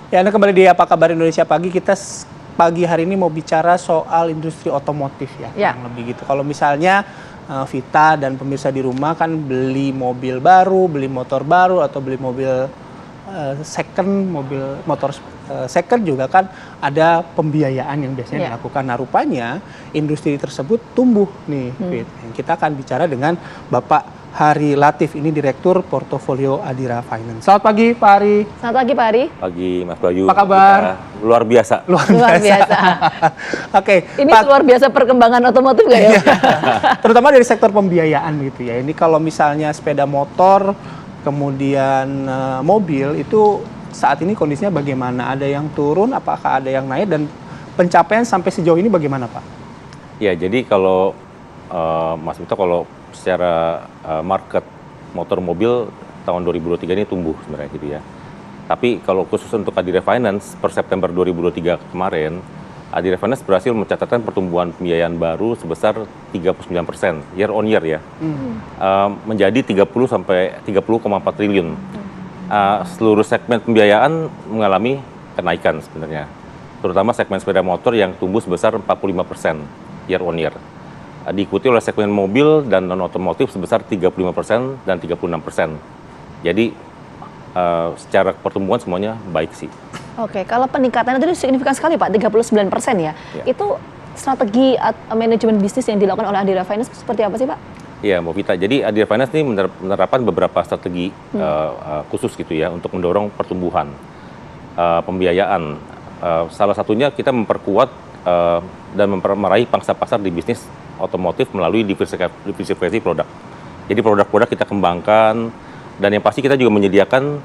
Ya, Anda kembali di Apa Kabar Indonesia Pagi. Kita pagi hari ini mau bicara soal industri otomotif ya, yang lebih gitu. Kalau misalnya Vita dan pemirsa di rumah kan beli mobil baru, beli motor baru, atau beli mobil motor second juga kan ada pembiayaan yang biasanya dilakukan. Nah, rupanya industri tersebut tumbuh nih, Fit. Kita akan bicara dengan Bapak Hari Latif, ini Direktur Portofolio Adira Finance. Selamat pagi, Pak Hari. Selamat pagi, Pak Hari. Pagi, Mas Bayu. Apa kabar? Luar biasa. Luar biasa. Oke. Ini luar biasa perkembangan otomotif nggak ya? Terutama dari sektor pembiayaan gitu ya. Ini kalau misalnya sepeda motor, kemudian mobil, itu saat ini kondisinya bagaimana? Ada yang turun, apakah ada yang naik, dan pencapaian sampai sejauh ini bagaimana, Pak? Ya, jadi kalau Mas Vito, kalau secara market motor mobil tahun 2023 ini tumbuh sebenarnya gitu ya. Tapi kalau khusus untuk Adira Finance per September 2023 kemarin, Adira Finance berhasil mencatatkan pertumbuhan pembiayaan baru sebesar 39% year on year ya. Menjadi 30,4 triliun. Seluruh segmen pembiayaan mengalami kenaikan sebenarnya. Terutama segmen sepeda motor yang tumbuh sebesar 45% year on year. Diikuti oleh segmen mobil dan non-otomotif sebesar 35% dan 36%. Jadi secara pertumbuhan semuanya baik sih. Oke, kalau peningkatan itu signifikan sekali Pak, 39% ya. Itu strategi manajemen bisnis yang dilakukan oleh Adira Finance seperti apa sih Pak? Iya, Mbak Vita. Jadi Adira Finance ini menerapkan beberapa strategi khusus gitu ya untuk mendorong pertumbuhan pembiayaan. Salah satunya kita memperkuat dan meraih pangsa pasar di bisnis otomotif melalui diversifikasi produk. Jadi produk-produk kita kembangkan, dan yang pasti kita juga menyediakan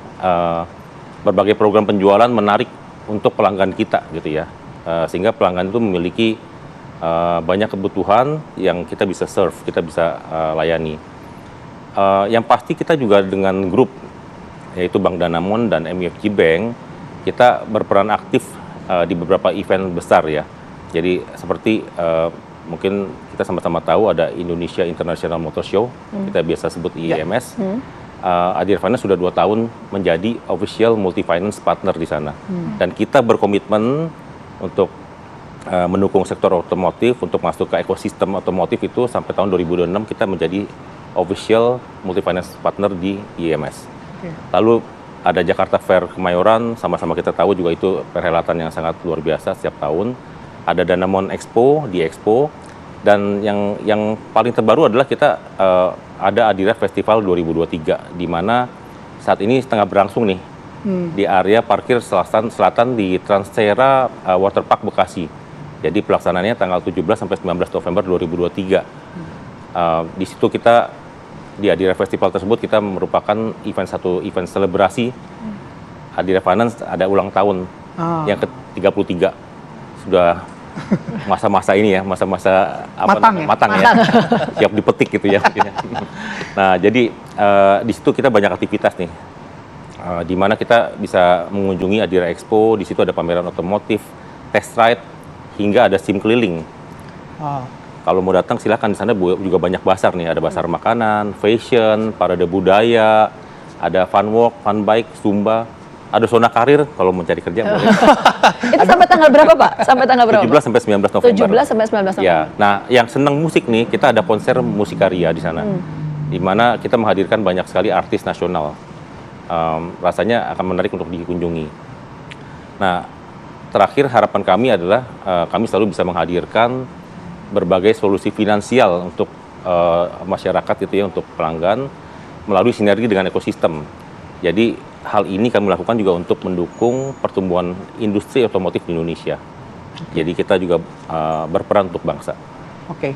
berbagai program penjualan menarik untuk pelanggan kita gitu ya, sehingga pelanggan itu memiliki banyak kebutuhan yang kita bisa serve, kita bisa layani. Yang pasti kita juga dengan grup yaitu Bank Danamon dan MUFG Bank, kita berperan aktif di beberapa event besar ya. Jadi seperti mungkin kita sama-sama tahu ada Indonesia International Motor Show, kita biasa sebut IIMS. Adira Finance sudah 2 tahun menjadi official multi finance partner di sana, dan kita berkomitmen untuk mendukung sektor otomotif untuk masuk ke ekosistem otomotif itu sampai tahun 2026 kita menjadi official multi finance partner di IIMS. Lalu ada Jakarta Fair Kemayoran, sama-sama kita tahu juga itu perhelatan yang sangat luar biasa setiap tahun. Ada Danamon Expo di Expo, dan yang paling terbaru adalah kita ada Adira Festival 2023, di mana saat ini setengah berlangsung nih di area parkir selatan di Transcera Waterpark Bekasi. Jadi pelaksanaannya tanggal 17 sampai 19 November 2023. Di situ kita di Adira Festival tersebut kita merupakan event selebrasi Adira Finance ada ulang tahun yang ke-33. Sudah masa-masa ini ya, masa-masa matang ya, siap dipetik gitu ya. Nah, jadi di situ kita banyak aktivitas nih, di mana kita bisa mengunjungi Adira Expo. Di situ ada pameran otomotif, test ride, hingga ada SIM keliling. Kalau mau datang silahkan, di sana juga banyak bazar nih, ada bazar makanan, fashion, parade budaya, ada fun walk, fun bike, zumba. Ada zona karir kalau mau cari kerja boleh. Itu sampai tanggal berapa Pak? Sampai tanggal berapa? 17 sampai 19 November. 17 sampai 19 November. Ya, nah yang senang musik nih, kita ada konser musikaria di sana. Di mana kita menghadirkan banyak sekali artis nasional. Rasanya akan menarik untuk dikunjungi. Nah, terakhir harapan kami adalah kami selalu bisa menghadirkan berbagai solusi finansial untuk masyarakat itu ya, untuk pelanggan melalui sinergi dengan ekosistem. Jadi hal ini kami lakukan juga untuk mendukung pertumbuhan industri otomotif di Indonesia. Jadi kita juga berperan untuk bangsa. Oke,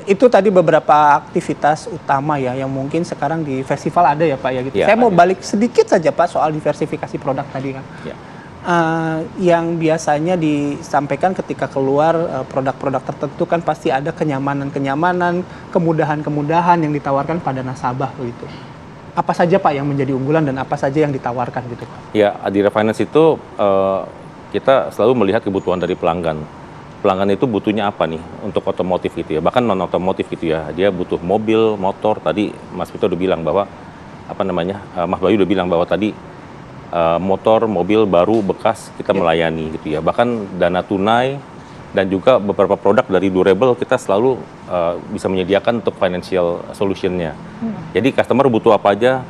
itu tadi beberapa aktivitas utama ya yang mungkin sekarang di festival ada ya Pak ya gitu. Ya, saya mau balik sedikit saja Pak soal diversifikasi produk tadi kan. Ya. Yang biasanya disampaikan ketika keluar produk-produk tertentu kan pasti ada kenyamanan-kenyamanan, kemudahan-kemudahan yang ditawarkan pada nasabah begitu. Apa saja Pak yang menjadi unggulan dan apa saja yang ditawarkan gitu Pak? Ya, Adira Finance itu kita selalu melihat kebutuhan dari pelanggan. Pelanggan itu butuhnya apa nih untuk otomotif gitu ya, bahkan non otomotif gitu ya. Dia butuh mobil, motor. Tadi Mas Vito udah bilang bahwa Mas Bayu udah bilang bahwa tadi motor, mobil baru, bekas kita melayani gitu ya. Bahkan dana tunai dan juga beberapa produk dari durable kita selalu bisa menyediakan untuk financial solution-nya. Jadi customer butuh apa aja,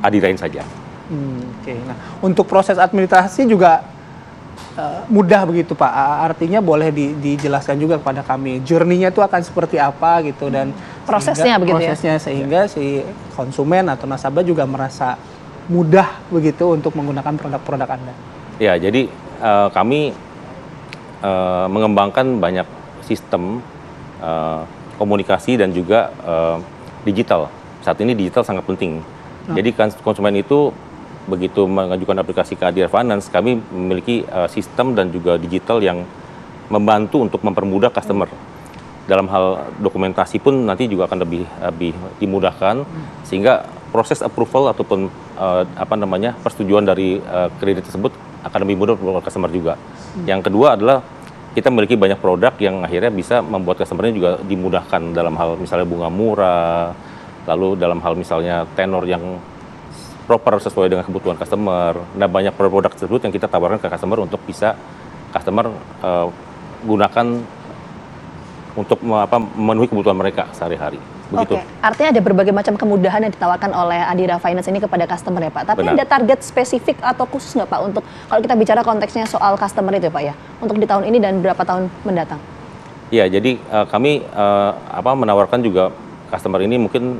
adirain saja. Oke. Nah, untuk proses administrasi juga mudah begitu Pak. Artinya boleh dijelaskan juga kepada kami. Journey-nya itu akan seperti apa gitu dan Prosesnya begitu ya? prosesnya sehingga si konsumen atau nasabah juga merasa mudah begitu untuk menggunakan produk-produk Anda. Ya, jadi kami mengembangkan banyak sistem komunikasi dan juga digital. Saat ini digital sangat penting. Jadi konsumen itu begitu mengajukan aplikasi ke Adira Finance, kami memiliki sistem dan juga digital yang membantu untuk mempermudah customer. Dalam hal dokumentasi pun nanti juga akan lebih dimudahkan, sehingga proses approval ataupun persetujuan dari kredit tersebut akan lebih mudah untuk customer juga. Yang kedua adalah kita memiliki banyak produk yang akhirnya bisa membuat customer-nya juga dimudahkan dalam hal misalnya bunga murah, lalu dalam hal misalnya tenor yang proper sesuai dengan kebutuhan customer. Nah, banyak produk tersebut yang kita tawarkan ke customer untuk bisa customer gunakan untuk memenuhi kebutuhan mereka sehari-hari. Begitu. Oke, artinya ada berbagai macam kemudahan yang ditawarkan oleh Adira Finance ini kepada customer ya Pak. Tapi Benar. ada target spesifik atau khusus nggak Pak untuk kalau kita bicara konteksnya soal customer itu ya Pak ya, untuk di tahun ini dan berapa tahun mendatang? Ya, jadi kami menawarkan juga customer ini mungkin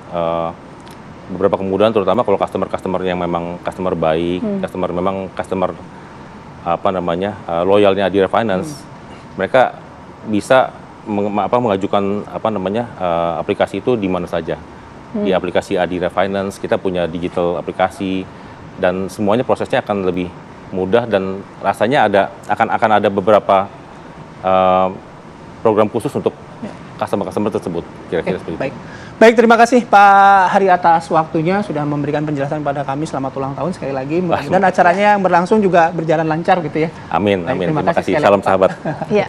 beberapa kemudahan, terutama kalau customer yang memang customer baik, customer loyalnya Adira Finance, mereka bisa mengajukan aplikasi itu di mana saja. Di aplikasi Adira Finance kita punya digital aplikasi dan semuanya prosesnya akan lebih mudah dan rasanya akan ada beberapa program khusus untuk customer tersebut, kira-kira seperti itu. Baik, terima kasih Pak Hari atas waktunya sudah memberikan penjelasan pada kami. Selamat ulang tahun sekali lagi. Mudah-mudahan acaranya yang berlangsung juga berjalan lancar gitu ya. Amin, Baik, amin. terima Terima kasih kasih. sekali Salam lagi, Pak. sahabat. Iya.